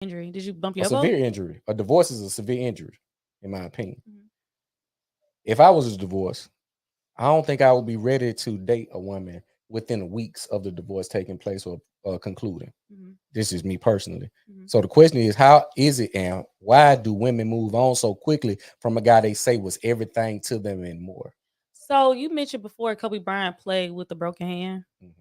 Injury? Did you bump A your elbow? severe injury. A divorce is a severe injury, in my opinion. Mhm. If I was divorced, I don't think I would be ready to date a woman within weeks of the divorce taking place or concluding. Mhm. This is me personally. Mhm. So the question is, how is it and why do women move on so quickly from a guy they say was everything to them and more? So you mentioned before Kobe Bryant played with a broken hand. Mhm.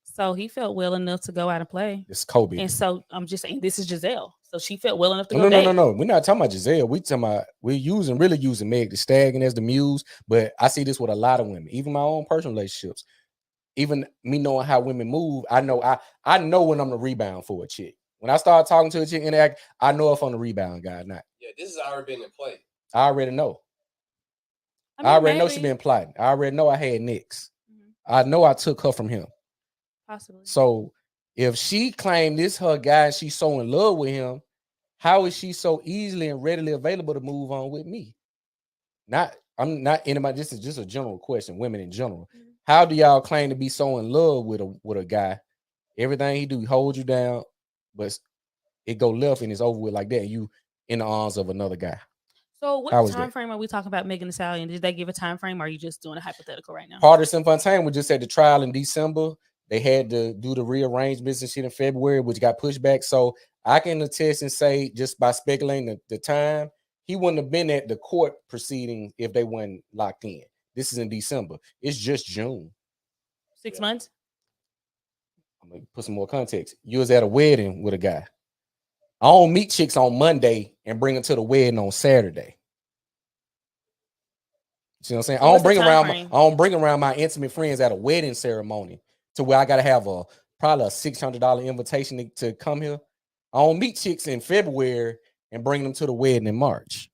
So he felt well enough to go out and play. It's Kobe. And so I'm just saying this is Giselle. So she felt well enough to No, go no, no, no, date. no. We're not talking about Giselle. We're using Meg the Stallion as the muse. But I see this with a lot of women, even my own personal relationships. Even me knowing how women move, I know when I'm the rebound for a chick. When I start talking to a chick interact, I know if I'm the rebound guy or not. Yeah, this has already been in play. I already know. I I mean, already know she maybe. been plotting. I already know I had nicks. Mhm. I know I took her from him. Possibly. So if she claimed this her guy and she's so in love with him, how is she so easily and readily available to move on with me? I'm not anybody. This is just a general question. Women in general, Mhm. how do y'all claim to be so in love with a guy? Everything he do, he hold you down, but it go left and it's over with like that. And you in the arms of another guy. So what How is time that? frame are we talking about Megan Thee Stallion? Did they give a time frame or are you just doing a hypothetical right now? Hardest and Fontaine was just at the trial in December. They had to do the rearrangements and shit in February, which got pushed back. So I can attest and say, just by speculating the time, he wouldn't have been at the court proceeding if they weren't locked in. This is in December. It's just June. 6 months? I'm gonna put some more context. You was at a wedding with a guy. I don't meet chicks on Monday and bring them to the wedding on Saturday. See what I'm saying? So what's the time frame? I don't bring around my intimate friends at a wedding ceremony to where I gotta have probably a $600 invitation to come here. I don't meet chicks in February and bring them to the wedding in March.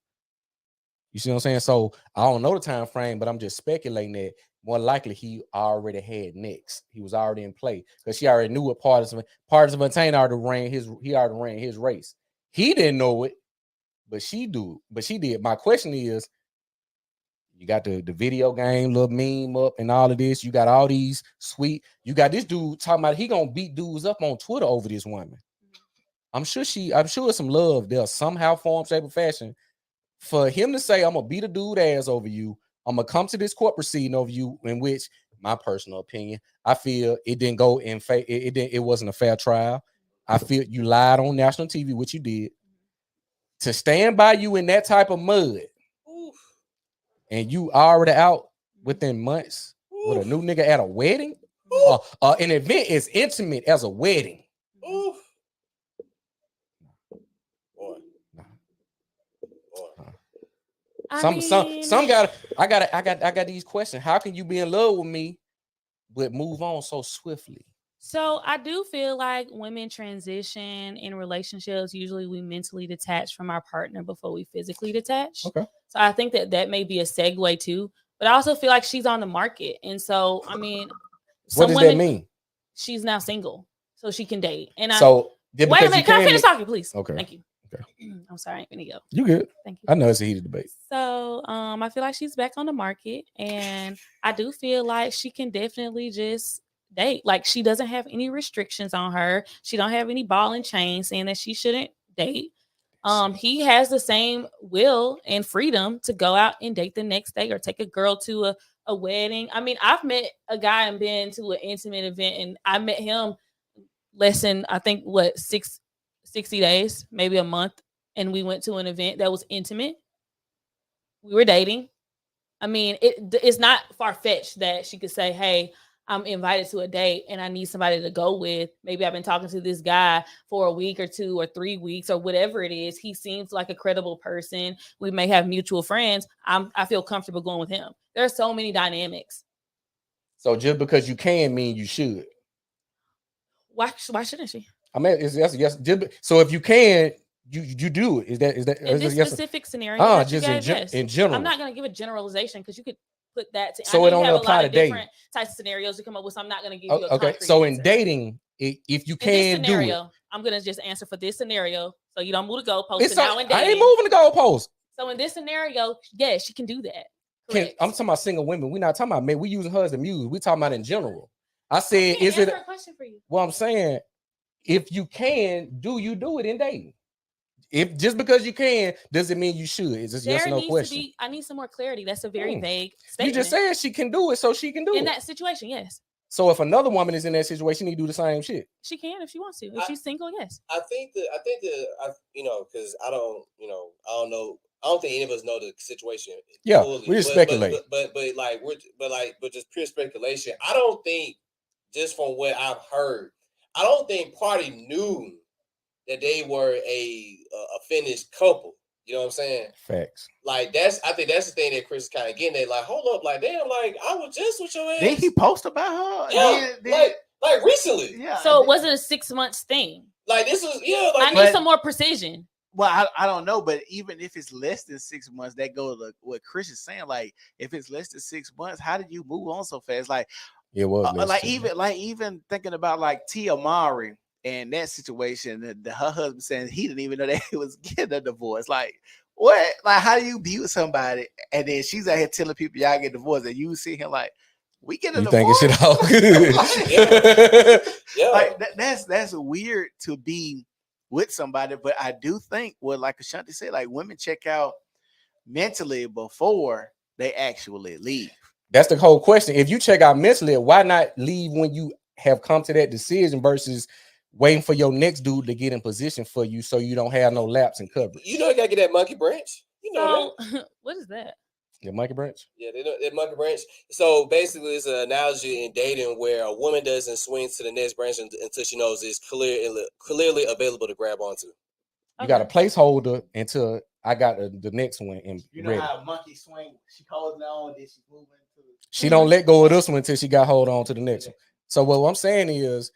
You see what I'm saying? So I don't know the time frame, but I'm just speculating that more likely he already had next. He was already in play because she already knew what Partisan Fontaine he already ran his race. He didn't know it, but she did. My question is, you got the video game, little meme up and all of this. You got all these you got this dude talking about he gonna beat dudes up on Twitter over this woman. I'm sure it's some love there somehow, form, shape, or fashion. For him to say, I'm gonna beat a dude ass over you, I'm gonna come to this court proceeding over you, in which my personal opinion, I feel it didn't go in it wasn't a fair trial. I feel you lied on national TV, which you did. To stand by you in that type of mud, Oof. and you already out Mhm. within months with a Oof. new nigga at a wedding. Oof. An event is intimate as a wedding. Mhm. Oof. Boy. Nah. Boy. I Some mean, got these questions. How can you be in love with me but move on so swiftly? so I do feel like women transition in relationships. Usually we mentally detach from our partner before we physically detach. Okay. So I think that may be a segue too. But I also feel like she's on the market. And so, I mean, What some does that women, mean? she's now single. So she can date. And I, So wait a because you minute, can I can finish talking, please? okay. Thank you. Okay. I'm sorry, I'm gonna go. You good. Thank you. I know it's a heated debate. So I feel like she's back on the market, and I do feel like she can definitely just date. Like she doesn't have any restrictions on her. She don't have any ball and chain saying that she shouldn't date. He has the same will and freedom to go out and date the next day or take a girl to a wedding. I mean, I've met a guy and been to an intimate event, and I met him less than I think what 60 days, maybe a month, and we went to an event that was intimate. We were dating. I mean, it's not far fetched that she could say, "Hey, I'm invited to a date and I need somebody to go with. Maybe I've been talking to this guy for a week or 2 or 3 weeks or whatever it is. He seems like a credible person. We may have mutual friends. I feel comfortable going with him." There are so many dynamics. So just because you can mean you should. Why shouldn't she? I mean, it's yes. So if you can, you do it. In Is that this yes? specific scenario that you Just gave, yes. in I'm general. not going to give a generalization because you could put that to. I So know it you don't have a lot apply to of dating. different types of scenarios to come up with, so I'm not going to give you a Okay. concrete So in answer. dating, if you In this can do it, scenario, I'm going to just answer for this scenario so you don't move the goalpost. it's Now in I ain't dating. moving the goalpost. So in this scenario, yes, she can do that. Correct. I'm talking about single women. We're not talking about men. We using her as a muse. We talking about in general. I I said, can't is it? answer a question for you. Well, I'm saying, if you can, do you do it in dating? If just because you can doesn't mean you should. It's just yes or There no needs question. to be. I need some more clarity. That's a very vague You statement. just said she can do it, so she can do In it. that situation, yes, So if another woman is in that situation, she need to do the same shit. she can if she wants to. If she's single, yes. I think you know, because I don't know. I don't think any of us know the situation Yeah, fully. we just speculate. But just pure speculation. I don't think, just from what I've heard, I don't think Party knew that they were a finished couple. You know what I'm saying? Facts. Like I think that's the thing that Chris is kind of getting at. Like, hold up, like damn, like I was just with your ass. Did he post about her? Yeah, like recently. Yeah. So it wasn't a 6 months thing. Like this was I need some more precision. Well, I don't know, but even if it's less than 6 months, that goes to what Chris is saying. Like, if it's less than 6 months, how did you move on so fast? Like, it was even thinking about like Tia Mowry and that situation, her husband saying he didn't even know that he was getting a divorce. Like, what? Like, how do you be with somebody and then she's out here telling people y'all get divorced, and you see him like, we get a divorce? Thinking shit all good. Like that's weird to be with somebody, but I do think like Ashanti said, like women check out mentally before they actually leave. That's the whole question. If you check out mentally, why not leave when you have come to that decision versus waiting for your next dude to get in position for you so you don't have no lapse in coverage? You know you gotta get that monkey branch. You know that. What is that? The monkey branch? Yeah, they know that monkey branch. So basically, it's an analogy in dating where a woman doesn't swing to the next branch until she knows it's clearly available to grab onto. You got a placeholder until I got the next one. And you know how a monkey swing, she holds on, then she moves into it. She don't let go of this one until she got hold on to the next one. So what I'm saying is,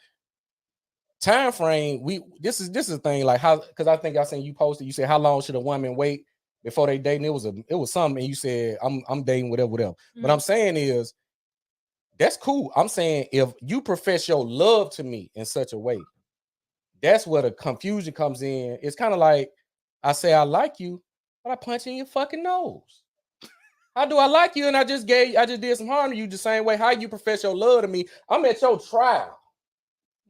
time frame. This is the thing. Like how, because I think I seen you posted. You said how long should a woman wait before they dating? It was something. And you said I'm dating whatever. Mm-hmm. What I'm saying is, that's cool. I'm saying if you profess your love to me in such a way, that's where the confusion comes in. It's kind of like I say I like you, but I punch you in your fucking nose. How do I like you? And I just did some harm to you the same way. How you profess your love to me? I'm at your trial.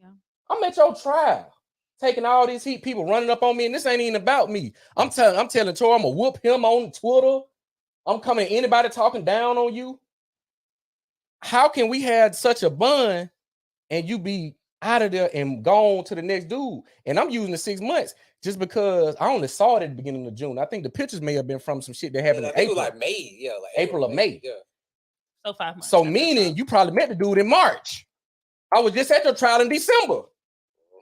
Yeah. I'm at your trial. Taking all these heat, people running up on me, and this ain't even about me. I'm telling Tor, I'm gonna whoop him on Twitter. I'm coming at anybody talking down on you. How can we have such a bond and you be out of there and gone to the next dude? And I'm using the 6 months just because I only saw it at the beginning of June. I think the pictures may have been from some shit that happened in April. Like May, yeah, like April or May. Yeah. So 5 months. So meaning you probably met the dude in March. I was just at your trial in December,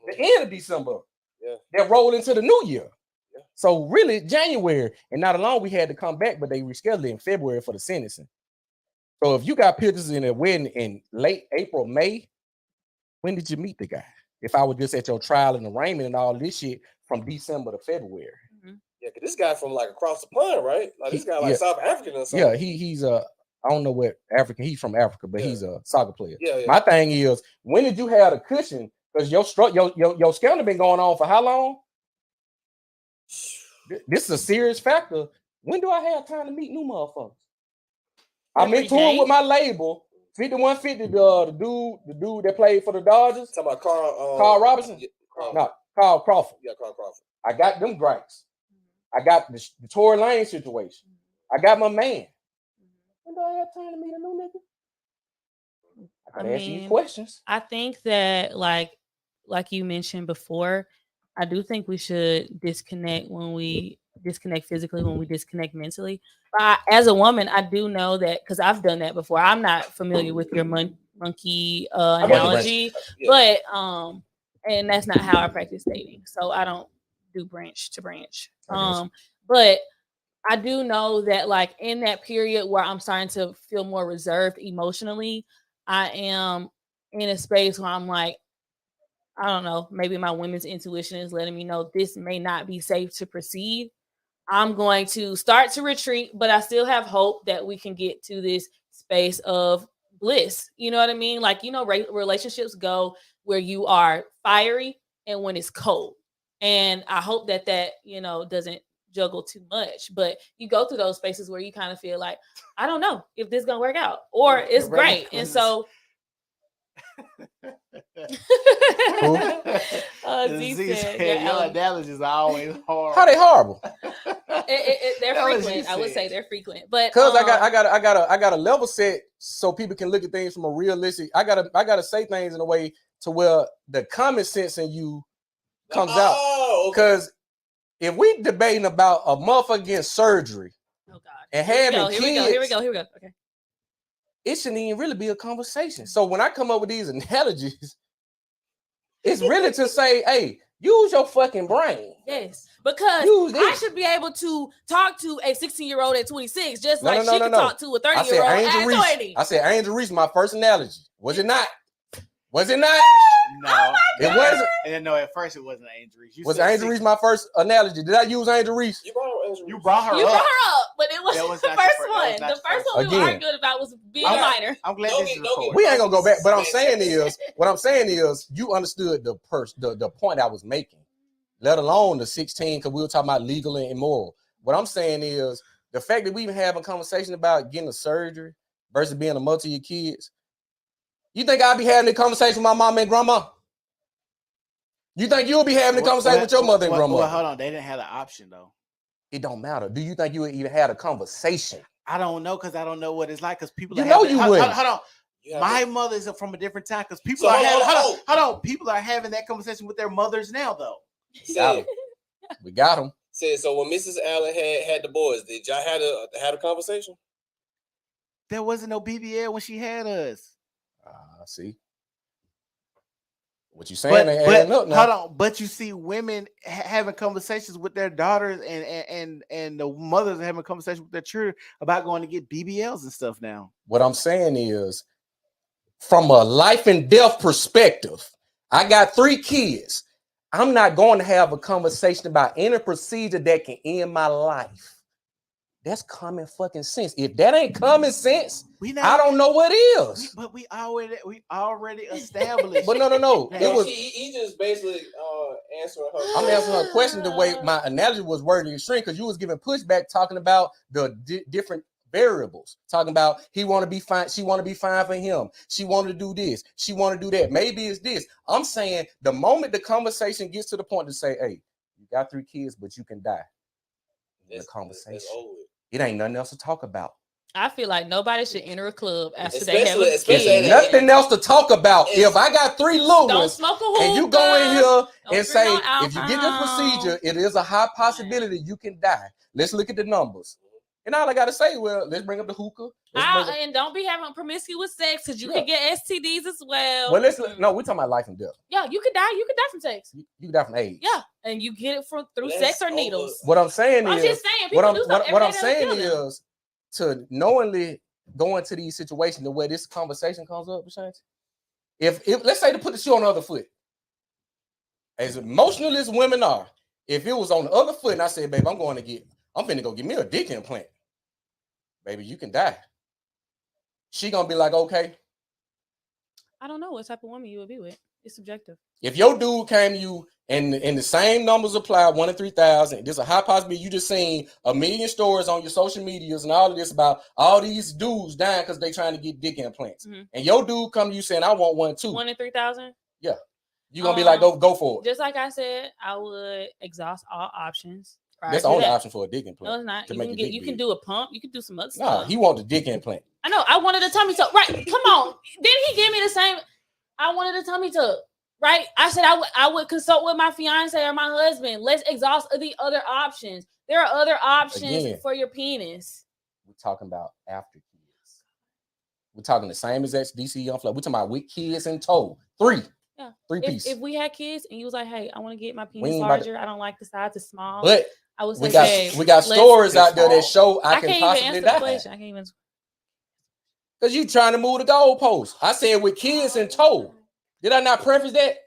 the end of December. Yeah. That rolled into the new year. Yeah. So really January, and not alone we had to come back, but they rescheduled it in February for the sentencing. So if you got pictures in a wedding in late April, May, when did you meet the guy? If I was just at your trial and arraignment and all this shit from December to February. Mm-hmm. Yeah, because this guy from like across the pond, right? Like this guy like South African or something. Yeah, he's I don't know what African, he's from Africa, but he's a soccer player. Yeah. My thing is, when did you have a cushion? Because your scandal been going on for how long? This is a serious factor. When do I have time to meet new motherfuckers? I'm in tour with my label, 5150. The dude that played for the Dodgers. Talking about Carl Robinson. No, Carl Crawford. Yeah, Carl Crawford. I got them gripes. I got the Tory Lane situation. I got my man. When do I have time to meet a new nigga? I gotta ask you questions. I think that like you mentioned before, I do think we should disconnect when we disconnect physically, when we disconnect mentally. But as a woman, I do know that because I've done that before. I'm not familiar with your monkey analogy, but and that's not how I practice dating. So I don't do branch to branch. But I do know that like in that period where I'm starting to feel more reserved emotionally, I am in a space where I'm like, I don't know, maybe my women's intuition is letting me know this may not be safe to proceed. I'm going to start to retreat, but I still have hope that we can get to this space of bliss. You know what I mean? Like, you know, relationships go where you are fiery and when it's cold. And I hope that, you know, doesn't juggle too much, but you go through those spaces where you kind of feel like, I don't know if this is going to work out or it's great. And so Z Z said, said, your yeah, analogies are always hard. How they horrible? they're That was frequent. she I would said. say they're frequent, but Because I got a level set so people can look at things from a realistic. I gotta say things in a way to where the common sense in you comes out. Because if we debating about a motherfucker getting surgery and having kids, here we go. Okay. It shouldn't even really be a conversation. So when I come up with these analogies, it's really to say, hey, use your fucking brain. Yes, because I should be able to talk to a 16-year-old at 26, just she can talk to a 30-year-old at 20. I said Angel Reese, my first analogy. Was it not? Was it not? No, it wasn't. And no, at first it wasn't Angel Reese. Was Angel Reese my first analogy? Did I use Angel Reese? You brought her up. You brought her up, but it wasn't the first one. The first one we were arguing about was being a minor. I'm glad this is recorded. We ain't gonna go back. But what I'm saying is, you understood the point I was making, let alone the 16, because we were talking about legal and immoral. What I'm saying is the fact that we even having a conversation about getting a surgery versus being a mother to your kids. You think I'll be having a conversation with my mom and grandma? You think you'll be having a conversation with your mother and grandma? Well, hold on. They didn't have the option, though. It don't matter. Do you think you would even had a conversation? I don't know, because I don't know what it's like. Because people, you know, you wouldn't. Hold on. My mother is from a different time. Because people are having. Hold on. People are having that conversation with their mothers now, though. We got them. So when Mrs. Allen had the boys, did y'all had a conversation? There wasn't no BBL when she had us. See what you saying? But hold on. But you see women having conversations with their daughters, and the mothers having conversations with their children about going to get BBLs and stuff now. What I'm saying is, from a life and death perspective, I got 3 kids. I'm not going to have a conversation about any procedure that can end my life. That's common fucking sense. If that ain't common sense, I don't know what is. But we already established. But no. He just basically answering her. I'm answering her question the way my analogy was worded extreme, because you was giving pushback talking about the different variables, talking about he want to be fine, she want to be fine for him, she wanted to do this, she want to do that, maybe it's this. I'm saying the moment the conversation gets to the point to say, hey, you got 3 kids, but you can die. The conversation. It ain't nothing else to talk about. I feel like nobody should enter a club after they have a kid. Nothing else to talk about. If I got 3 little ones and you go in here and say, if you get this procedure, it is a high possibility you can die. Let's look at the numbers. And all I gotta say, well, let's bring up the hookah. And don't be having promiscuous sex, because you can get STDs as well. Well, we're talking about life and death. Yeah, you could die. You could die from sex. You can die from AIDS. Yeah, and you get it through sex or needles. What I'm saying I'm is, just saying, what I'm saying is to knowingly go into these situations the way this conversation comes up, if let's say to put the shoe on the other foot, as emotional as women are, if it was on the other foot and I said, babe, I'm finna go get me a dick implant, baby, you can die. She gonna be like, okay. I don't know what type of woman you would be with. It's subjective. If your dude came to you and the same numbers apply, 1 in 3,000, there's a high possibility you just seen a million stories on your social medias and all of this about all these dudes dying because they trying to get dick implants. Mm-hmm. And your dude come to you saying, I want one too. 1 in 3,000? Yeah. You gonna be like, go for it. Just like I said, I would exhaust all options. That's the only option for a dick implant. No, it's not. You can do a pump. You can do some other stuff. Nah, he want the dick implant. I know. I wanted a tummy tuck. Right. Come on. Didn't he give me the same? I wanted a tummy tuck. Right. I said I would consult with my fiance or my husband. Let's exhaust the other options. There are other options for your penis. We're talking about after kids. We're talking the same as DC Young Fly. We're talking about with kids in tow. 3. Yeah. 3 pieces. If we had kids and you was like, hey, I want to get my penis larger. I don't like the size. It's small. But I would say, we got stories out there that show I can possibly die. I can't even. Because you trying to move the goalpost. I said with kids in tow. Did I not preface that?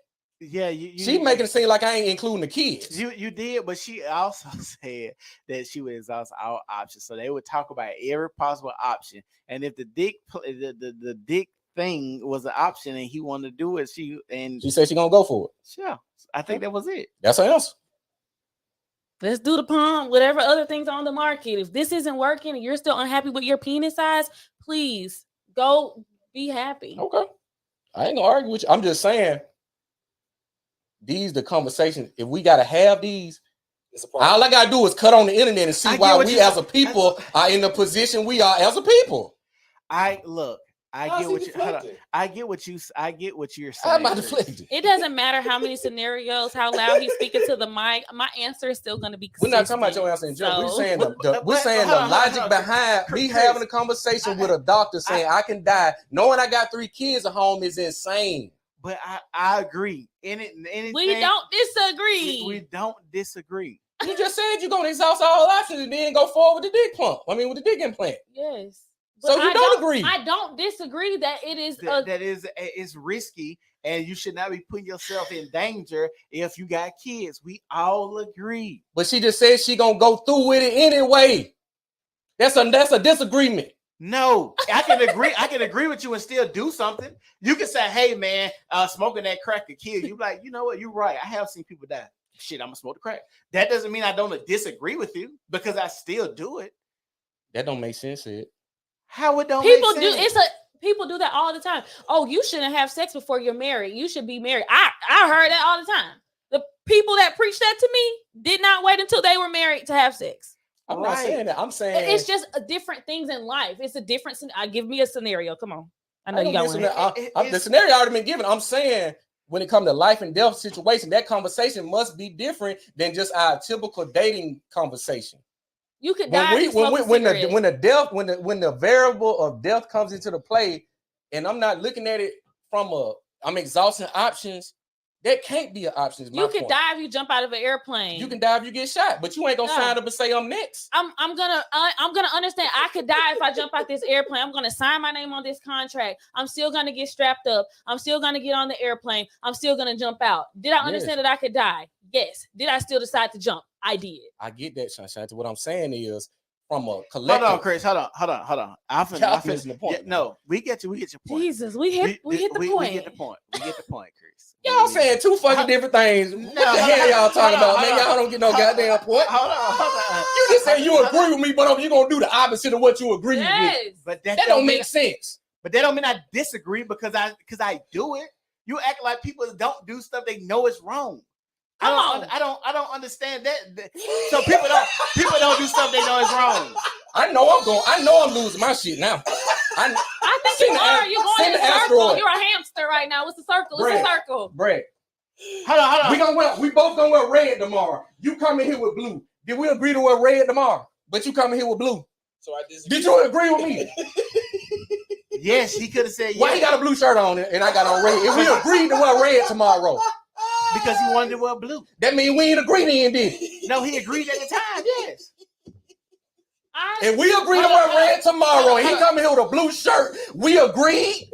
Yeah, she making it seem like I ain't including the kids. You did, but she also said that she would exhaust all options. So they would talk about every possible option, and if the dick thing was an option and he wanted to do it, she said she gonna go for it. Yeah, I think that was it. That's her answer. Let's do the pump, whatever other things on the market. If this isn't working and you're still unhappy with your penis size, please go be happy. Okay. I ain't gonna argue with you. I'm just saying these the conversations. If we gotta have these, all I gotta do is cut on the internet and see why we as a people are in the position we are as a people. I get what you're saying. I'm not deflecting. It doesn't matter how many scenarios, how loud he's speaking to the mic. My answer is still going to be consistent. We're not talking about your answer in general. We're saying the logic behind me having a conversation with a doctor saying I can die, knowing I got 3 kids at home is insane. But I agree. We don't disagree. We don't disagree. You just said you're gonna exhaust all options and then go forward with the dick pump. I mean, with the dick implant. Yes. So you don't agree. I don't disagree that it is it's risky and you should not be putting yourself in danger if you got kids. We all agree. But she just said she gonna go through with it anyway. That's a disagreement. No, I can agree. I can agree with you and still do something. You can say, "Hey, man, smoking that crack could kill you." Like, you know what? You're right. I have seen people die. Shit, I'm gonna smoke the crack. That doesn't mean I don't disagree with you because I still do it. That don't make sense. How it don't people make sense? People do that all the time. Oh, you shouldn't have sex before you're married. You should be married. I heard that all the time. The people that preach that to me did not wait until they were married to have sex. I'm not saying that. I'm saying it's just different things in life. It's a different. Give me a scenario. Come on. I know you got one. The scenario already been given. I'm saying when it comes to life and death situation, that conversation must be different than just our typical dating conversation. You could die when the variable of death comes into the play, and I'm not looking at it from I'm exhausting options. That can't be an option. You could die if you jump out of an airplane. You can die if you get shot, but you ain't gonna sign up and say I'm next. I'm gonna understand. I could die if I jump out this airplane. I'm gonna sign my name on this contract. I'm still gonna get strapped up. I'm still gonna get on the airplane. I'm still gonna jump out. Did I understand that I could die? Yes. Did I still decide to jump? I did. I get that, Sunshine. What I'm saying is, from a collective. Hold on, Chris. Hold on. I finished the point. No, we get your point. Jesus, we hit the point. We get the point. We get the point, Chris. Y'all saying 2 fucking different things. What the hell y'all talking about, man? Y'all don't get no goddamn point. Hold on. You just say you agree with me, but you're gonna do the opposite of what you agree with. But that don't make sense. But that don't mean I disagree because I do it. You act like people don't do stuff they know is wrong. I don't understand that. So people don't do stuff they know is wrong. I know I'm losing my shit now. I think you are. You're going in a circle. You're a hamster right now. What's the circle? It's a circle. Brett. Hold on. We both gonna wear red tomorrow. You come in here with blue. Did we agree to wear red tomorrow? But you come in here with blue. So I disagree. Did you agree with me? Yes, he could have said yes. Why he got a blue shirt on and I got on red? If we agreed to wear red tomorrow. Because he wanted to wear blue. That means we ain't agreed then, did No, he agreed at the time, yes. And we agreed to wear red tomorrow, and he coming here with a blue shirt. We agreed?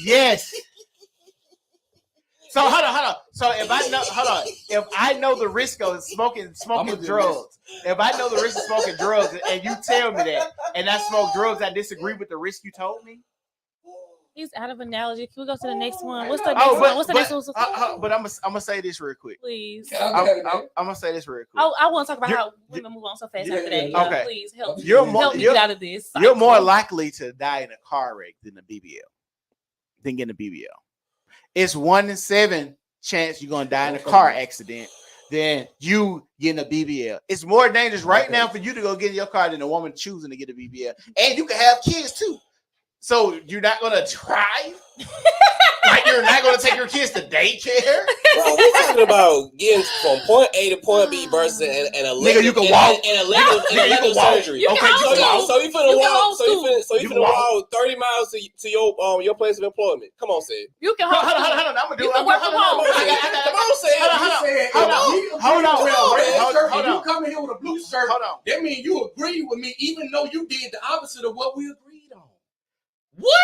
Yes. So hold on. So if I know the risk of smoking drugs, if I know the risk of smoking drugs, and you tell me that, and I smoke drugs, I disagree with the risk you told me. He's out of analogy. Can we go to the next one? What's the next one? What's the next one? But I'm gonna say this real quick. Please. I'm gonna say this real quick. I want to talk about how women move on so fast after that. Okay. Please help me get out of this. You're more likely to die in a car wreck than getting a BBL. It's 1 in 7 chance you're gonna die in a car accident than you getting a BBL. It's more dangerous right now for you to go get in your car than a woman choosing to get a BBL. And you can have kids too. So you're not gonna drive? Like you're not gonna take your kids to daycare? Bro, we're talking about getting from point A to point B versus and a legal, you can walk. And a legal surgery. Okay, so you finna walk. So you finna walk 30 miles to your place of employment. Come on, Sid. You can hold on. I'm gonna do it. Come on, Sid. Hold on. You come in here with a blue shirt. Hold on. That means you agree with me, even though you did the opposite of what we agreed on. What?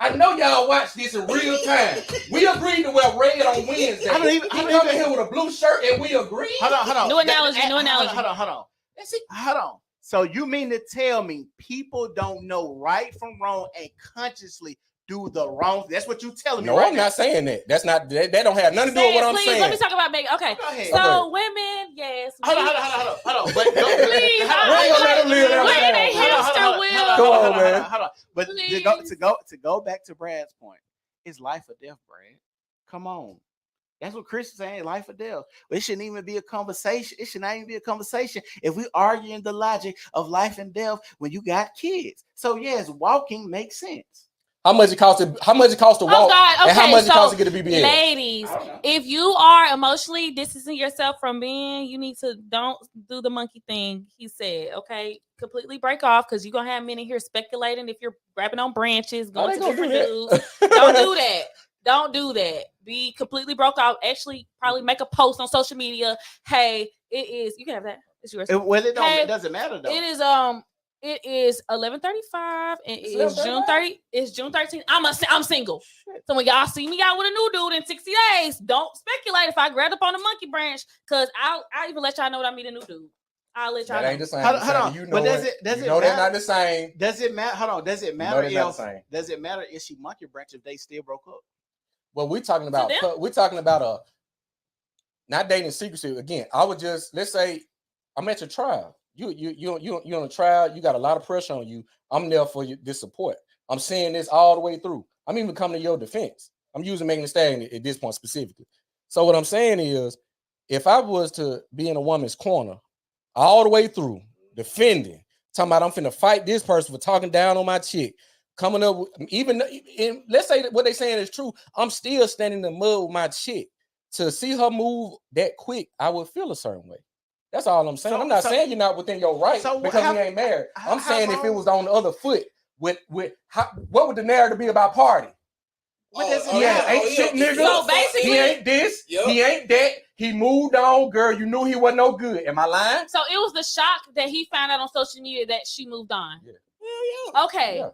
I know y'all watch this in real time. We agreed to wear red on Wednesday. He come in here with a blue shirt and we agreed. Hold on. New analogy. Hold on. Hold on. So you mean to tell me people don't know right from wrong and consciously do the wrong? That's what you telling me. No, I'm not saying that. That's not. That don't have nothing to do with what I'm saying. Let me talk about Megan. Okay. So women, yes. Hold on. But please, we're in a hamster wheel. Hold on. But to go back to Brad's point, it's life or death, Brad. Come on. That's what Chris is saying, life or death. It shouldn't even be a conversation. It should not even be a conversation if we arguing the logic of life and death when you got kids. So yes, walking makes sense. How much it costs to walk? God. Okay, and how much it costs to get a BBL? Ladies, if you are emotionally distancing yourself from men, you need to don't do the monkey thing. He said, okay, completely break off because you're gonna have men in here speculating if you're grabbing on branches, going to different dudes. Don't do that. Don't do that. Be completely broke off. Actually, probably make a post on social media. Hey, it is. You can have that. It's yours. It doesn't matter though. It is 11:35 and it's June 30. It's June 13th. I'm single. So when y'all see me out with a new dude in 60 days, don't speculate if I grab up on the monkey branch because I'll even let y'all know that I meet a new dude. I'll let y'all know. Ain't the same. Hold on. You know but does it matter? They're not the same. Does it matter? Hold on. Does it matter if she monkey branch if they still broke up? Well, we're talking about not dating secrecy. Again, I would just let's say I'm at your trial. You on a trial. You got a lot of pressure on you. I'm there for this support. I'm saying this all the way through. I'm even coming to your defense. I'm using Megan Thee Stallion at this point specifically. So what I'm saying is, if I was to be in a woman's corner all the way through, defending, talking about I'm finna fight this person for talking down on my chick, coming up with, even in, let's say that what they saying is true, I'm still standing in the mud with my chick. To see her move that quick, I would feel a certain way. That's all I'm saying. I'm not saying you're not within your right because we ain't married. I'm saying if it was on the other foot, what would the narrative be about party? Ain't shit, nigga. So basically, he ain't this. He ain't that. He moved on, girl. You knew he wasn't no good. Am I lying? So it was the shock that he found out on social media that she moved on. Yeah. Okay. Yeah.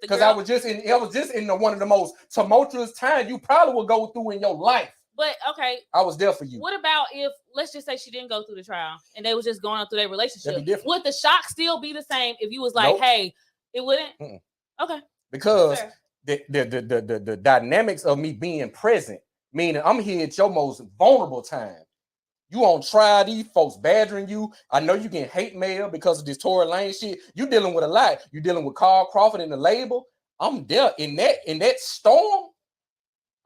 Because I was just in one of the most tumultuous times you probably will go through in your life. But okay, I was there for you. What about if, let's just say she didn't go through the trial and they was just going on through their relationship? That'd be different. Would the shock still be the same if you was like, hey, it wouldn't? Mm-mm. Okay. Because the dynamics of me being present, meaning I'm here at your most vulnerable time. You on trial, these folks badgering you. I know you getting hate mail because of this Tory Lane shit. You dealing with a lot. You dealing with Carl Crawford and the label. I'm there in that storm.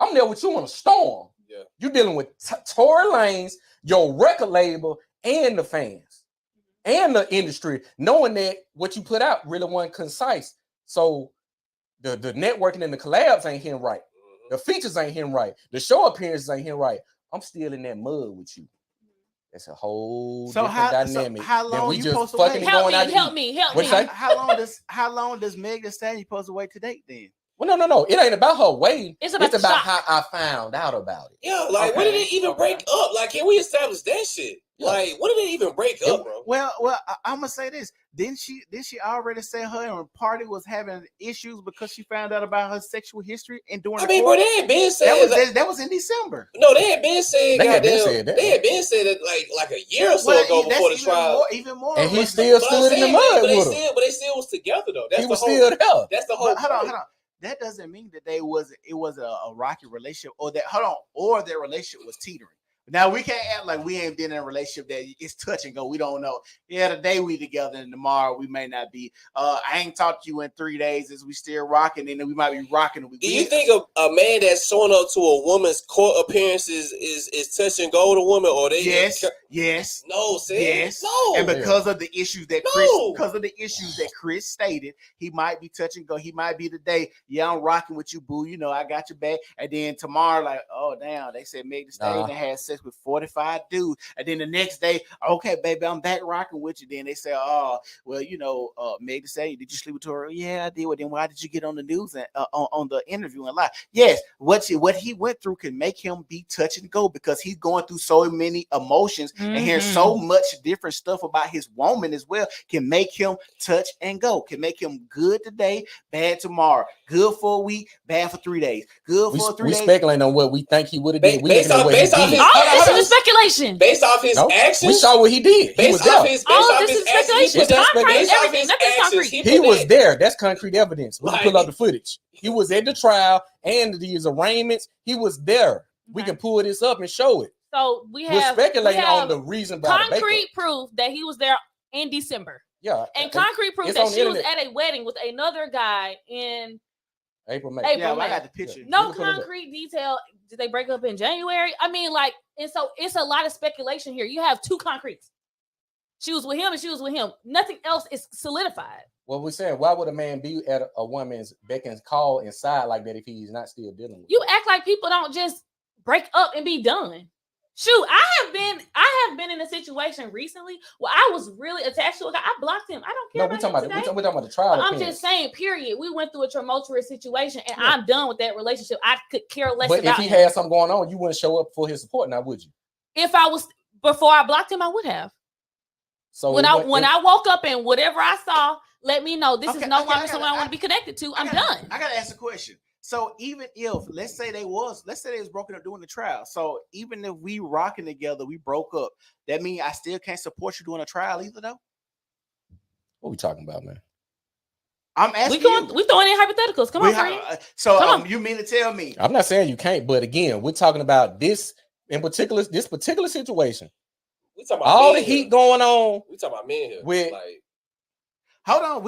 I'm there with you on a storm. Yeah. You dealing with Tory Lanez, your record label, and the fans, and the industry, knowing that what you put out really wasn't concise. So the networking and the collabs ain't hitting right. The features ain't hitting right. The show appearances ain't hitting right. I'm still in that mud with you. It's a whole different dynamic. So how long you supposed to wait? Help me. How long does Meg Thee Stallion supposed to wait to date then? Well, no. It ain't about her waiting. It's about how I found out about it. Yeah, like when did it even break up? Like, can we establish that shit? Yeah. Like, when did it even break up, bro? Well, I'm gonna say this. Didn't she already say her and Party was having issues because she found out about her sexual history and doing? They had been saying that was in December. No, they had been saying They had been saying that like a year or so ago before the trial. Even more. And he still stood in the mud with her. But they still was together though. He was still there. That's the whole. Hold on. That doesn't mean that it was a rocky relationship or their relationship was teetering. Now we can't act like we ain't been in a relationship that it's touch and go. We don't know. Yeah, today we together and tomorrow we may not be. I ain't talked to you in 3 days as we still rocking, and then we might be rocking. Do you think a man that's showing up to a woman's court appearances is touch and go with a woman, or they? Yes. No, sis. Yes. No. And because of the issues that Chris stated, he might be touch and go. He might be today. Yeah, I'm rocking with you, boo. You know, I got your back. And then tomorrow, like, oh damn, they said Meg Thee Stallion had sex with 45 dudes. And then the next day, okay, baby, I'm back rocking with you. Then they say, oh, well, you know, Meg Thee Stallion, did you sleep with her? Yeah, I did. Well, then why did you get on the news and on the interview and lie? Yes, what he went through can make him be touch and go because he's going through so many emotions and hearing so much different stuff about his woman as well can make him touch and go, can make him good today, bad tomorrow, good for a week, bad for 3 days, good for 3 days. We speculating on what we think he would have did. Based off his speculation. Based off his actions. We saw what he did. He was there. He was there. That's concrete evidence. We can pull up the footage. He was at the trial and these arraignments. He was there. We can pull this up and show it. So we're speculating on the reason. Concrete proof that he was there in December. Yeah. And concrete proof it's that on the she was internet. at a wedding with another guy in April, May. April, Yeah, May. I got the picture. No You can put it up. concrete detail. Did they break up in January? I mean, like, and so it's a lot of speculation here. You have two concretes. She was with him and she was with him. Nothing else is solidified. Well, we're saying, why would a man be at a woman's beck and call inside like that if he's not still dealing with You her? act like people don't just break up and be done. Shoot, I have been in a situation recently where I was really attached to a guy. I blocked him. I don't care No, we're about talking him about today. we're talking about the trial. I'm just saying, period. We went through a tumultuous situation and Yeah. I'm done with that relationship. I could care less But about if he him. had something going on, you wouldn't show up for his support now, would you? If I was before I blocked him, I would have. So When I woke up and whatever I saw, let me know this is no longer I someone I want to be connected to. I'm done. I gotta ask a question. So even if let's say they was broken up during the trial. So even if we rocking together, we broke up, that means I still can't support you during a trial either though? what we talking about, man? I'm asking you. We throwing in hypotheticals. Come on, friend. So Come on. you mean to tell me? I'm not saying you can't, but again, we're talking about this particular situation. We talking about All the men heat here. going on. We talking about men here. With- Like, Hold on,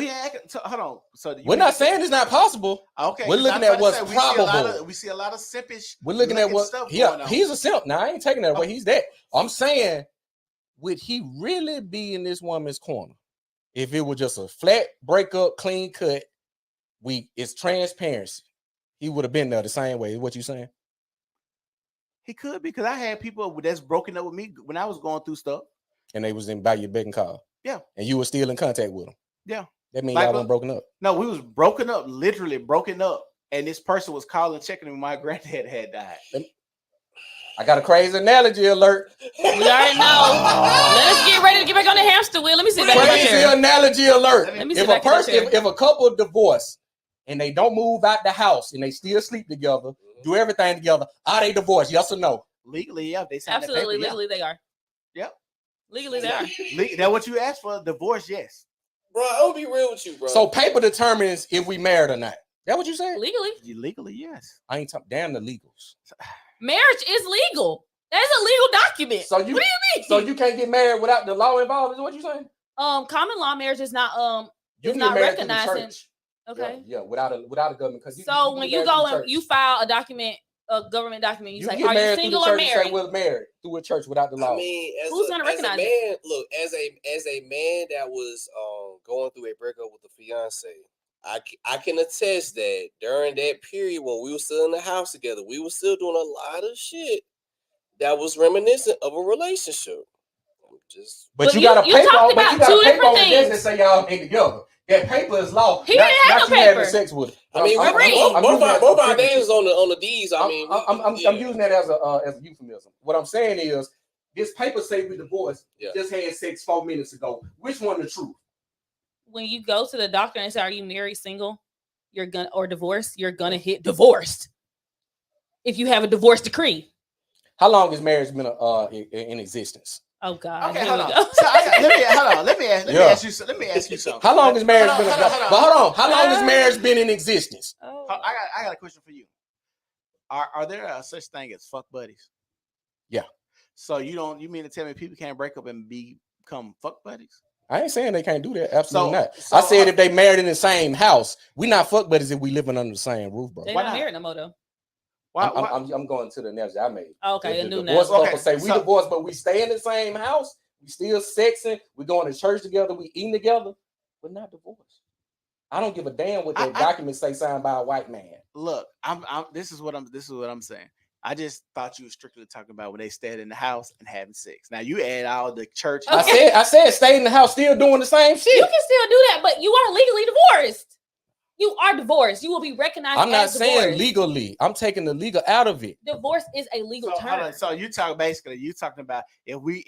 hold on. So We're not saying it's not possible. okay. we're 'cause looking I'm at about to what's say, we see a lot probable. we see a lot of simpish. We're looking at what stuff going on. he's a simp. Now I ain't taking that away. He's that. I'm saying, would he really be in this woman's corner if it was just a flat breakup, clean cut? It's transparency. He would have been there the same way. Is what you saying? He could, because I had people that's broken up with me when I was going through stuff. And they was in by your beck and call. Yeah. And you were still in contact with them. Yeah. That means Like y'all weren't broken up. No, we was broken up, literally broken up. And this person was calling, checking when my granddad had died. I got a crazy analogy alert. We already know. Let us get ready to get back on the hamster wheel. Let me sit back in my Crazy chair. analogy alert. Let me If sit a back in my person, chair. if a couple divorce and they don't move out the house and they still sleep together, do everything together, are they divorced? Yes or no? Legally, yeah. They signed Absolutely, the paper, legally they are. Yep. Legally they are. Yeah. That's what you asked for. Divorce, yes. bro, I'm gonna be real with you, bro. So paper determines if we married or not. That what you said? Legally. Legally, yes. I ain't talking. Damn the legals. Marriage is legal. That's a legal document. So what do you mean? So you can't get married without the law involved? Is what you saying? Common law marriage is not You it's can not get married through the recognizing. church. Okay. Yeah, without a government. Because So when you go and you file a document, a government document, you say, get are you married through single the or church and married? say we're married through a church without the law. I mean, Who's gonna recognize as a man, look, as a man that was going through a breakup with a fiance, I can attest that during that period when we were still in the house together, we were still doing a lot of shit that was reminiscent of a relationship. But you got a paper, talked but you about got two a paper different on this things. that say y'all ain't together. That paper is law. He didn't have no you having paper. sex with it. I mean, both our names on the D's. I mean, I'm using that as a euphemism. What I'm saying is, this paper say we divorced. Just had sex 4 minutes ago. Which one the truth? When you go to the doctor and say, "Are you married, single, or divorced?" You're gonna hit divorced. If you have a divorce decree. How long has marriage been in existence? Oh God. Okay, hold on. So let me ask you something. How long has marriage been? Hold on. How long has marriage been in existence? Oh. I got a question for you. Are there such thing as fuck buddies? Yeah. So you mean to tell me people can't break up and become fuck buddies? I ain't saying they can't do that. Absolutely not. So I said if they married in the same house, we not fuck buddies if we living under the same roof, bro. They're not married no more though. Why? I'm going to the analogy I made. Okay, if a new divorce analogy. couple say we divorced, but we stay in the same house. We still sexing. We going to church together. We eating together. We're not divorced. I don't give a damn what that document say signed by a white man. Look, this is what I'm saying. I just thought you were strictly talking about when they stayed in the house and having sex. Now you add all the church. Okay. I said stay in the house, still doing the same shit. You can still do that, but you are legally divorced. You are divorced. You will be recognized. I'm not as saying divorced. legally. I'm taking the legal out of it. Divorce is a legal term. So you talking about if we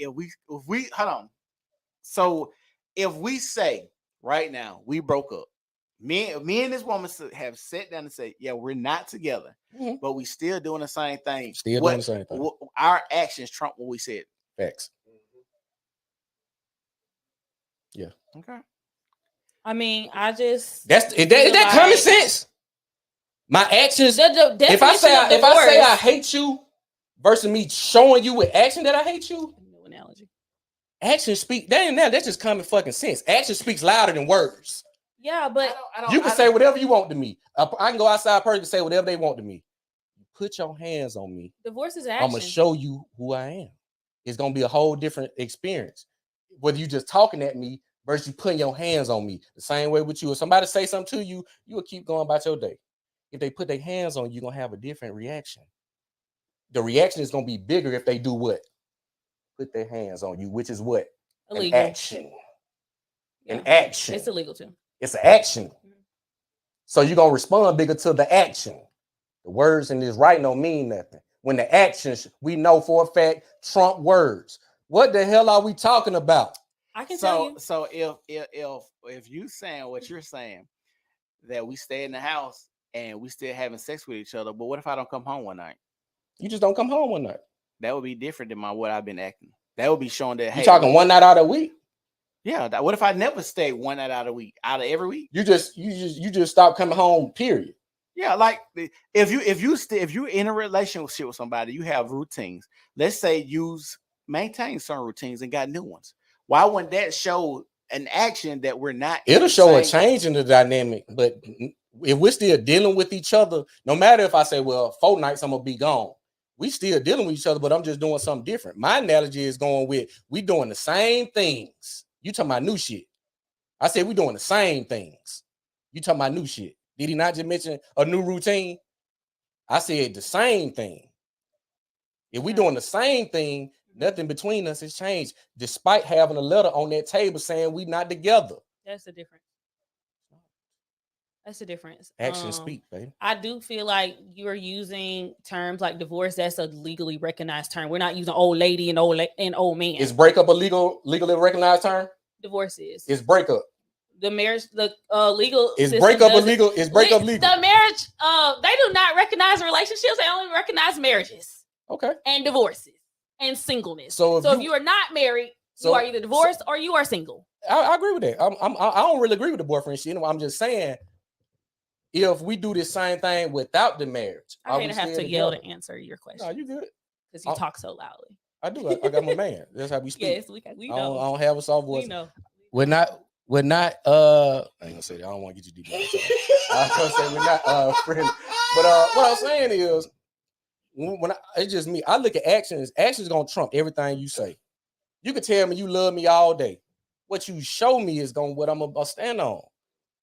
hold on. So if we say right now we broke up, me and this woman have sat down and said, yeah, we're not together, but we still doing the same thing. Doing the same thing. Our actions trump what we said. Facts. Yeah. Okay. I mean, I just is that common sense? My actions. If I say I hate you versus me showing you with action that I hate you. No analogy. Action speak. That's just common fucking sense. Action speaks louder than words. Yeah, but You can say whatever you want to me. I can go outside, person can say whatever they want to me. Put your hands on me. divorce is action. I'm gonna show you who I am. It's gonna be a whole different experience. Whether you just talking at me versus you putting your hands on me. The same way with you. If somebody say something to you, you will keep going about your day. If they put their hands on you, you're gonna have a different reaction. The reaction is gonna be bigger if they do what? Put their hands on you, which is what? Illegal. An action. Yeah. An action. It's illegal too. It's an action. So you're gonna respond bigger to the action. The words in this writing don't mean nothing. When the actions, we know for a fact, trump words. What the hell are we talking about? I can tell you. So if you saying what you're saying, that we stay in the house and we still having sex with each other, but what if I don't come home one night? You just don't come home one night. That would be different than what I've been acting. That would be showing that. You talking one night out of the week? Yeah. What if I never stay one night out of the week, out of every week? You just stop coming home. Period. Yeah, like if you're in a relationship with somebody, you have routines. Let's say you maintain some routines and got new ones. Why wouldn't that show an action that we're not? It'll show a change in the dynamic, but if we're still dealing with each other, no matter if I say, well, 4 nights I'm gonna be gone, we still dealing with each other, but I'm just doing something different. My analogy is going with we doing the same things. You talking about new shit. I said we doing the same things. You talking about new shit. Did he not just mention a new routine? I said the same thing. If we doing the same thing, nothing between us has changed, despite having a letter on that table saying we not together. That's the difference. That's the difference. Action speak, baby. I do feel like you're using terms like divorce. That's a legally recognized term. We're not using old lady and old man. Is breakup a legally recognized term? Divorce is. It's breakup. The marriage, the legal is breakup illegal? Is breakup legal? The marriage, they do not recognize relationships. They only recognize marriages. Okay. And divorces and singleness. So if you are not married, you are either divorced or you are single. I agree with that. I don't really agree with the boyfriend shit. I'm just saying, if we do this same thing without the marriage, I'm gonna have to yell to answer your question. No, you good? Because you talk so loudly. I do. I got my man. That's how we speak. Yes, we know. I don't have a soft voice. We know. We're not. I ain't gonna say that. I don't want to get you deep. I was gonna say we're not friends. But what I'm saying is, it's just me. I look at actions. Actions gonna trump everything you say. You can tell me you love me all day. What you show me is what I'm gonna stand on.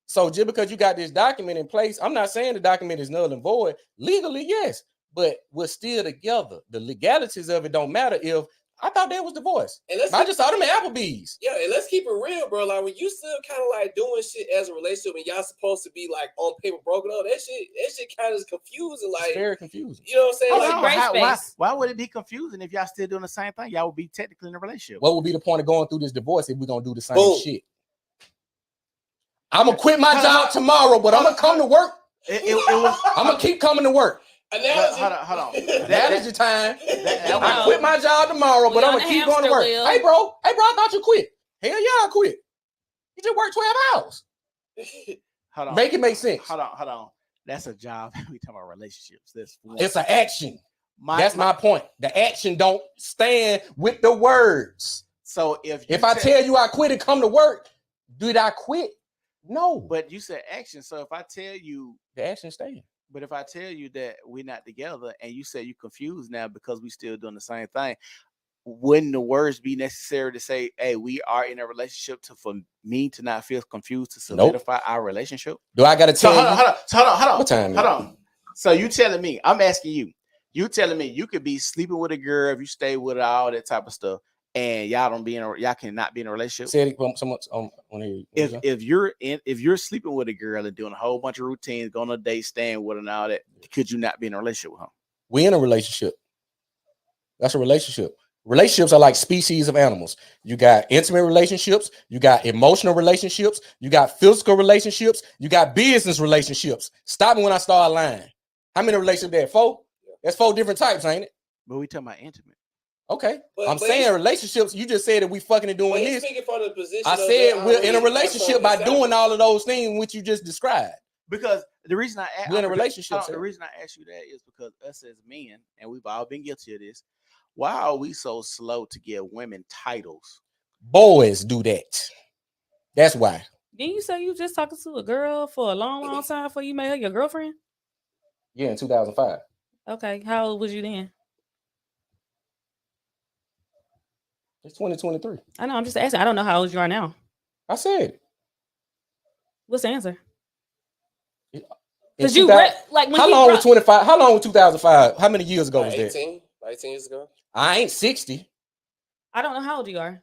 So just because you got this document in place, I'm not saying the document is null and void. Legally, yes, but we're still together. The legalities of it don't matter if. I thought that was divorce. I just saw them at Applebee's. Yeah, and let's keep it real, bro. Like when you still kind of like doing shit as a relationship and y'all supposed to be like on paper broken up, that shit kind of is confusing. Like it's very confusing. You know what I'm saying? Why would it be confusing if y'all still doing the same thing? Y'all would be technically in a relationship. What would be the point of going through this divorce if we're gonna do the same shit? I'm gonna quit my job tomorrow, but I'm gonna come to work. I'm gonna keep coming to work. Hold on. Analogy time. I quit my job tomorrow, but I'm gonna keep going to work. Hey, bro, I thought you quit. Hell yeah, I quit. You just worked 12 hours. Hold on. Make it make sense. Hold on. That's a job. We talk about relationships. It's an action. That's my point. The action don't stand with the words. So if I tell you I quit and come to work, did I quit? No. But you said action. So if I tell you the action stand. But if I tell you that we're not together and you say you're confused now because we still doing the same thing, wouldn't the words be necessary to say, hey, we are in a relationship for me to not feel confused to solidify our relationship? Do I got to tell you? Hold on. What time? Hold on. So you telling me, I'm asking you, you telling me you could be sleeping with a girl if you stay with her, all that type of stuff, and y'all cannot be in a relationship. Say it so much if you're sleeping with a girl and doing a whole bunch of routines, going on a date, staying with her and all that, could you not be in a relationship with her? We in a relationship. That's a relationship. Relationships are like species of animals. You got intimate relationships, you got emotional relationships, you got physical relationships, you got business relationships. Stop me when I start lying. How many relationships there? 4? That's 4 different types, ain't it? But we talking about intimate. Okay, I'm saying relationships. You just said that we fucking and doing this. From the position I said we're in a relationship by doing all of those things which you just described. Because the reason we're in a relationship. The reason I ask you that is because us as men, and we've all been guilty of this. Why are we so slow to give women titles? Boys do that. That's why. Didn't you say you just talking to a girl for a long, long time before you made her your girlfriend? Yeah, in 2005. Okay, how old was you then? It's 2023. I know, I'm just asking. I don't know how old you are now. I said it. What's the answer? Because you like when how long was 25? How long was 2005? How many years ago was 18, that? 18 years ago. I ain't 60. I don't know how old you are.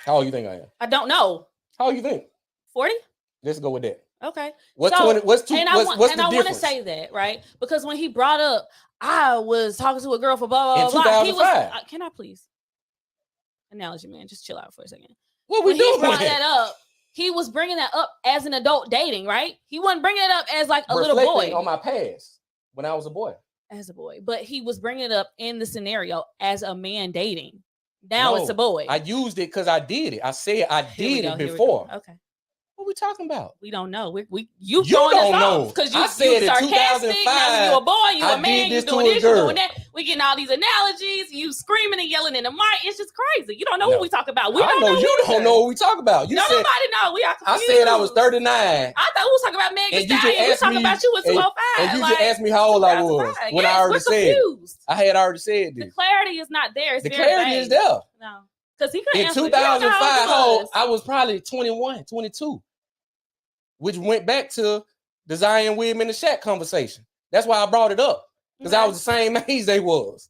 How old you think I am? I don't know. How old you think? 40? Let's go with that. Okay. What's so, 20? What's two? And what's I the difference? want to say that, right? Because when he brought up, I was talking to a girl for blah blah in blah. 2005. He was. Can I please? Analogy, man. Just chill out for a second. What when we doing? He brought that up. He was bringing that up as an adult dating, right? He wasn't bringing it up as like a little boy. On my past when I was a boy. As a boy, but he was bringing it up in the scenario as a man dating. Now it's a boy. I used it because I did it. I said I did it before. Okay. What we talking about? We don't know. You don't know because I said you sarcastic. 2005. Now you a boy, you a man, you doing this, you doing that. We getting all these analogies. You screaming and yelling in the mic. It's just crazy. You don't know what we talk about. We don't know. You don't know what we talk about. You nobody know. We are confused. I said I was 39. I thought we was talking about Megan Stallion. We was talking about you at 205. And you just asked me how old I was when I already said it. I had already said this. The clarity is not there. The clarity is there. No. Because he couldn't in 2005, I was probably 21, 22, which went back to the Zion Williams and the Shaq conversation. That's why I brought it up, because I was the same age they was.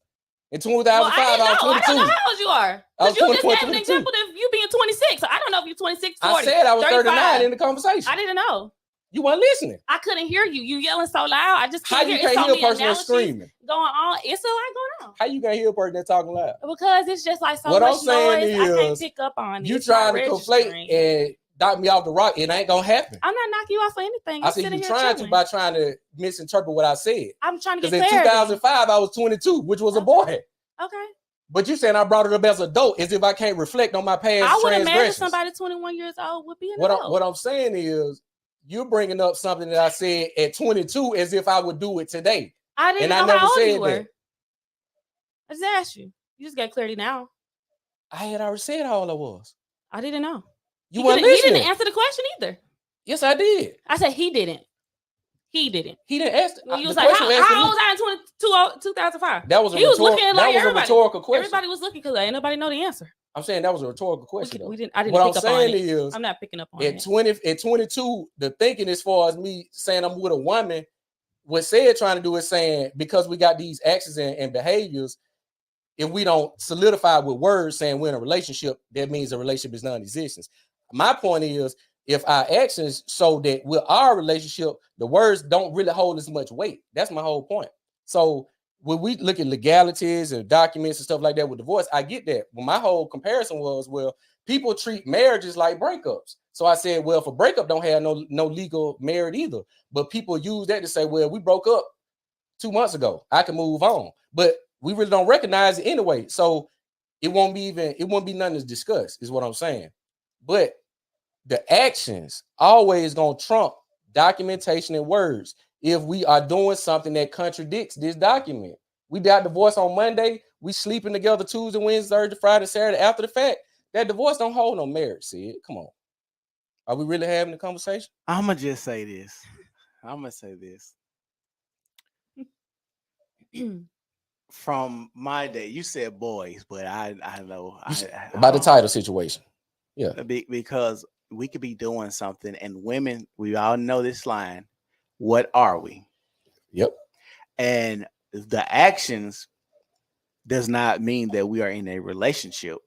In 2005, I was 22. I don't know how old you are. Because you just gave an example of you being 26. So I don't know if you're 26, 40, I said I was 35. 39 in the conversation. I didn't know. You weren't listening. I couldn't hear you. You yelling so loud. I just couldn't hear. How you can't hear a person screaming? Going on. It's a lot going on. How you can't hear a person that's talking loud? Because it's just like so what much I'm saying noise. Is, I can't pick up on it. You trying to conflate and knock me off the rock. It ain't gonna happen. I'm not knocking you off for anything. I said you trying to by trying to misinterpret what I said. I'm trying to get clarity. Because in 2005, I was 22, which was a boy. Okay. But you saying I brought it up as an adult, as if I can't reflect on my past I would imagine somebody 21 years old would be an adult. What I'm saying is, you're bringing up something that I said at 22 as if I would do it today. I didn't know how old you were. That. I just asked you. You just got clarity now. I had already said how old I was. I didn't know. You weren't listening. He didn't answer the question either. Yes, I did. I said he didn't. He didn't. He didn't ask. You was like, how old was I in 2005? That was a rhetorical question. Everybody was looking because ain't nobody know the answer. I'm saying that was a rhetorical question. I didn't what pick up on it. Is, I'm not picking up on it. At 22, the thinking as far as me saying I'm with a woman, what said trying to do is saying because we got these actions and behaviors, if we don't solidify with words saying we're in a relationship, that means the relationship is non-existent. My point is, if our actions show that with our relationship, the words don't really hold as much weight. That's my whole point. So when we look at legalities and documents and stuff like that with divorce, I get that. But my whole comparison was, well, people treat marriages like breakups. So I said, well, if a breakup don't have no legal merit either. But people use that to say, well, we broke up 2 months ago. I can move on. But we really don't recognize it anyway. So it won't be nothing to discuss, is what I'm saying. But the actions always gonna trump documentation and words. If we are doing something that contradicts this document, we got divorced on Monday, we sleeping together Tuesday, Wednesday, Thursday, Friday, Saturday after the fact. That divorce don't hold no marriage, Sid. Come on. Are we really having a conversation? I'm gonna just say this. From my day, you said boys, but I know about the title situation. Yeah. Because we could be doing something, and women, we all know this line. What are we? Yep. And the actions does not mean that we are in a relationship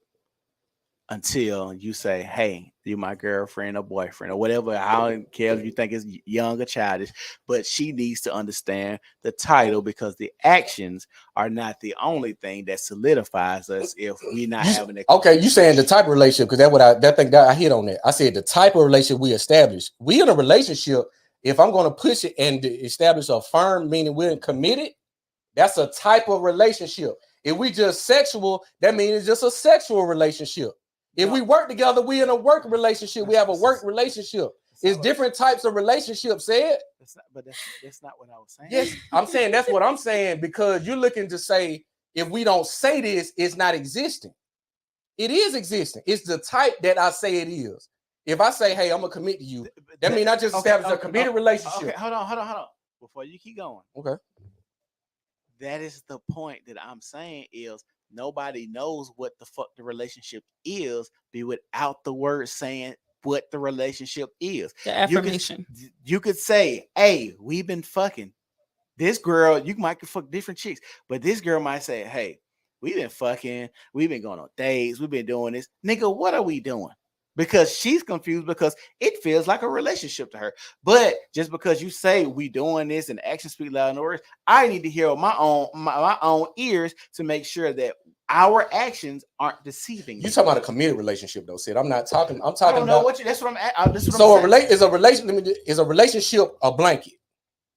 until you say, hey, you're my girlfriend or boyfriend or whatever. I don't care if you think it's young or childish, but she needs to understand the title, because the actions are not the only thing that solidifies us if we're not having a okay, you saying the type of relationship, because I hit on that. I said the type of relationship we establish. We in a relationship. If I'm going to push it and establish a firm, meaning we're committed, that's a type of relationship. If we just sexual, that means it's just a sexual relationship. If we work together, we in a work relationship. We have a work relationship. It's different types of relationships, Ed. That's not what I was saying. Yes, I'm saying that's what I'm saying, because you're looking to say if we don't say this, it's not existing. It is existing. It's the type that I say it is. If I say, hey, I'm gonna commit to you, that means I just established a committed relationship. Okay, hold on. Before you keep going. Okay. That is the point that I'm saying is nobody knows what the fuck the relationship is be without the word saying what the relationship is. The affirmation. You could say, hey, we've been fucking. This girl, you might fuck different chicks, but this girl might say, hey, we've been fucking, we've been going on dates, we've been doing this. Nigga, what are we doing? Because she's confused because it feels like a relationship to her. But just because you say we doing this and actions speak louder than words, I need to hear my own ears to make sure that our actions aren't deceiving. You talking about a committed relationship though, Sid. I'm talking I don't know about what you. That's what I'm at. So is a relationship a blanket?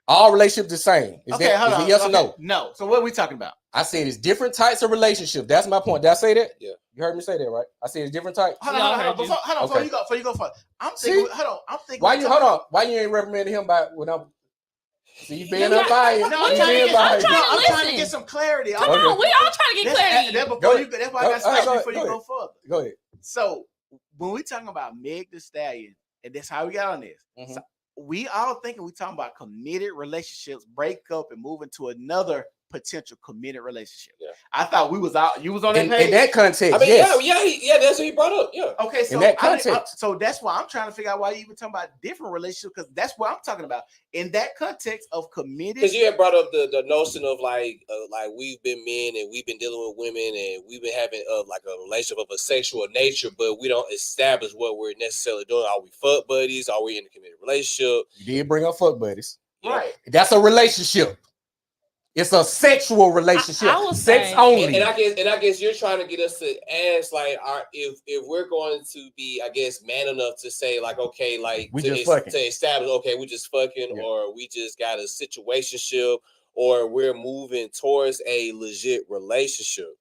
All relationships the same. Is Okay, hold it on. yes or no? No. So what are we talking about? I said it's different types of relationship. That's my point. Did I say that? Yeah. You heard me say that, right? I said it's different types. Hold on. Before you go further. I'm thinking. Hold on. I'm thinking. Why you ain't reprimanding him by when I'm? See you being Yeah, unbiased. I'm trying to get some clarity. Come on, we all trying to get clarity. That's why I got to stop before you go further. Go ahead. So when we talking about Meg the Stallion, and that's how we got on this. Mm-hmm. So we all thinking we talking about committed relationships, break up, and moving to another potential committed relationship. Yeah. I thought we was out. You was on that page. In that context. I mean, yes. yeah, that's what he brought up. Yeah. Okay, so in that context. so that's why I'm trying to figure out why you even talking about different relationships, because that's what I'm talking about in that context of committed. Because you had brought up the notion of like we've been men and we've been dealing with women and we've been having like a relationship of a sexual nature, but we don't establish what we're necessarily doing. Are we fuck buddies? Are we in a committed relationship? You did bring up fuck buddies, right? That's a relationship. It's a sexual relationship. Sex only. And I guess you're trying to get us to ask like, if we're going to be, I guess, man enough to say like, okay, like we just fucking. To establish, okay, we just fucking, or we just got a situationship, or we're moving towards a legit relationship.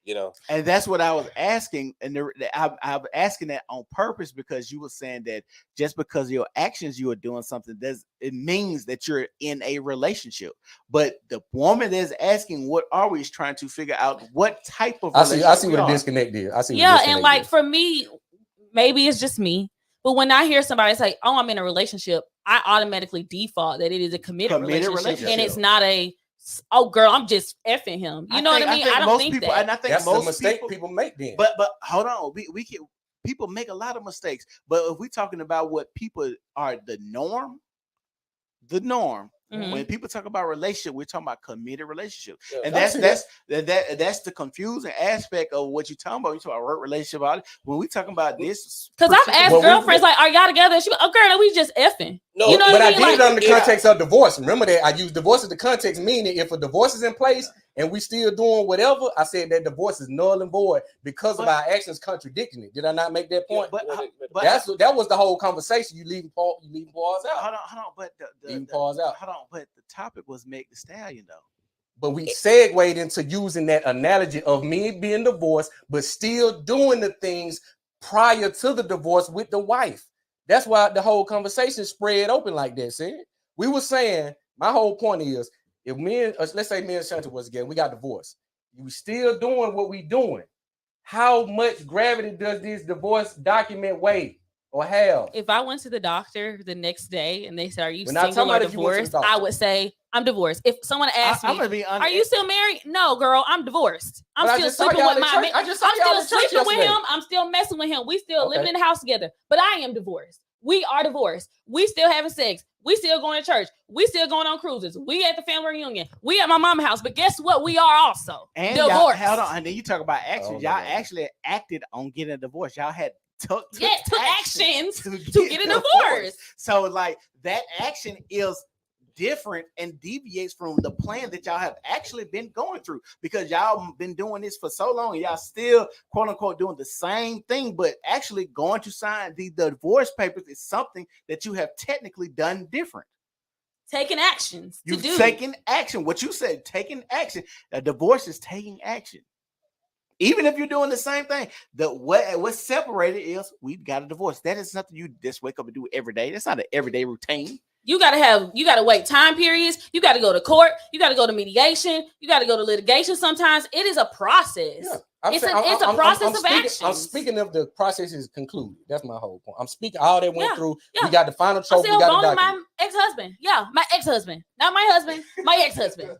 You know, and that's what I was asking, and I'm asking that on purpose because you were saying that just because your actions you are doing something it means that you're in a relationship. But the woman that's asking, "What are we?" is trying to figure out what type of. I see what the disconnect is. I see. Yeah, and like for me, maybe it's just me, but when I hear somebody say, "Oh, I'm in a relationship," I automatically default that it is a committed relationship, and it's not a. Oh, girl, I'm just effing him. You know what I mean? I don't think people, that. And I think that's most the mistake people make then. But hold on, we can. People make a lot of mistakes. But if we're talking about what people are the norm. Mm-hmm. When people talk about relationship, we're talking about committed relationship, yeah, and that's the confusing aspect of what you're talking about. You talk about work relationship, when we talking about this, because I've asked girlfriends like, "Are y'all together?" She, "Oh, girl, we just effing." No, you know but what I mean? did it under the context of divorce. Remember that I used divorce as the context, meaning if a divorce is in place and we still doing whatever, I said that divorce is null and void because of our actions contradicting it. Did I not make that point? But that was the whole conversation. You leaving pause out. Hold on. But pause out. Hold on. But the topic was Meg the Stallion though. But we segued into using that analogy of me being divorced, but still doing the things prior to the divorce with the wife. That's why the whole conversation spread open like that. See, we were saying my whole point is if let's say me and Shanta was together, we got divorced. You still doing what we doing. How much gravity does this divorce document weigh or have? If I went to the doctor the next day and they said, "Are you single or divorced?" I would say, "I'm divorced." If someone asked me, "Are you still married?" No, girl, I'm divorced. I'm still sleeping with my man. I'm still sleeping with him. I'm still messing with him. We still living in the house together, but I am divorced. We are divorced. We still having sex. We still going to church. We still going on cruises. We at the family reunion. We at my mama's house. But guess what? We are also divorced. Hold on. And then you talk about actions. Y'all actually acted on getting a divorce. Y'all had took actions to get a divorce. So like that action is different and deviates from the plan that y'all have actually been going through, because y'all been doing this for so long and y'all still quote unquote doing the same thing, but actually going to sign the divorce papers is something that you have technically done different. Taking actions. You've taken action. What you said, taking action. A divorce is taking action. Even if you're doing the same thing, what's separated is we got a divorce. That is something you just wake up and do every day. That's not an everyday routine. You gotta wait time periods. You gotta go to court. You gotta go to mediation. You gotta go to litigation. Sometimes it is a process. Yeah. It's a process of action. I'm speaking of the process is concluded. That's my whole point. I'm speaking all that went through. Yeah. We got the final I'm trophy. still We got bowling the document. my ex-husband. Yeah, my ex-husband. Not my husband, my ex-husband.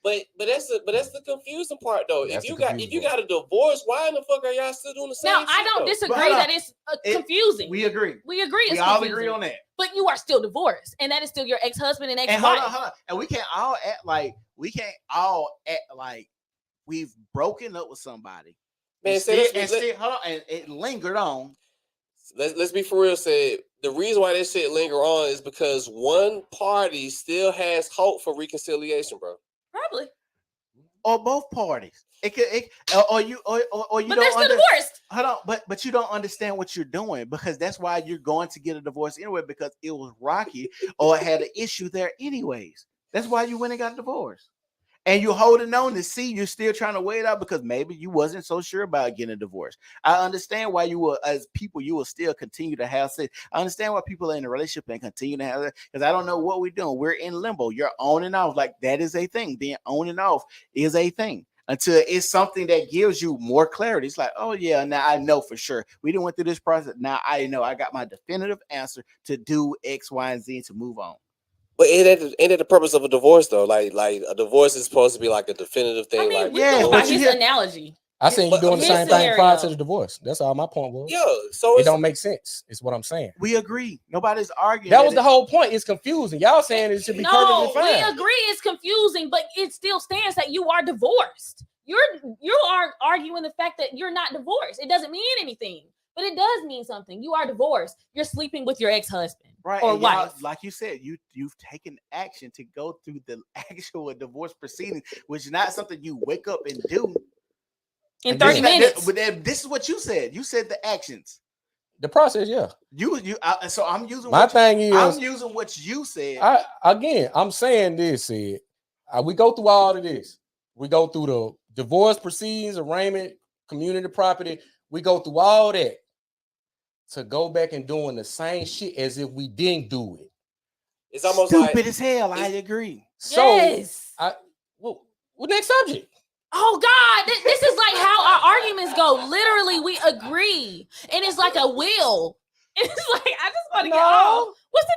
But that's the confusing part though. That's If you got a divorce, why in the fuck are y'all still doing the same? Now, I don't disagree that it's confusing. We agree. We agree. It's we all confusing. agree on that. But you are still divorced, and that is still your ex-husband and ex-wife. And hold on. And we can't all act like we've broken up with somebody. Man, hold on, and it lingered on. Let's be for real. Said the reason why this shit linger on is because one party still has hope for reconciliation, bro. Probably. Or both parties. Or you But don't they're still divorced. Hold on, but you don't understand what you're doing because that's why you're going to get a divorce anyway because it was rocky or had an issue there anyways. That's why you went and got a divorce. And you're holding on to see you're still trying to wait out because maybe you wasn't so sure about getting a divorce. I understand why you will, as people, you will still continue to have sex. I understand why people are in a relationship and continue to have that because I don't know what we're doing. We're in limbo. You're on and off. Like that is a thing. Being on and off is a thing until it's something that gives you more clarity. It's like, oh yeah, now I know for sure. We didn't went through this process. Now I know I got my definitive answer to do X, Y, and Z to move on. But ain't that the purpose of a divorce though? Like a divorce is supposed to be like a definitive thing. I mean, like we go by his analogy. I seen you doing the his same thing scenario. prior to the divorce. That's all my point was. Yeah, so It don't make sense. Is what I'm saying. We agree. Nobody's arguing. That was the whole point. It's confusing. Y'all saying it should be perfectly fine. We agree it's confusing, but it still stands that you are divorced. You are arguing the fact that you're not divorced. It doesn't mean anything, but it does mean something. You are divorced. You're sleeping with your ex-husband, right? Or wife. Like you said, you've taken action to go through the actual divorce proceedings, which is not something you wake up and do in 30 minutes. But this is what you said. You said the actions. The process, yeah. So I'm using my thing is I'm using what you said. I'm saying this. We go through all of this. We go through the divorce proceedings, arraignment, community property. We go through all that to go back and doing the same shit as if we didn't do it. It's almost stupid as hell. I agree. So, yes. Well, next subject. Oh God, this is like how our arguments go. Literally, we agree, and it's like a will. It's like I just want to get off. What's the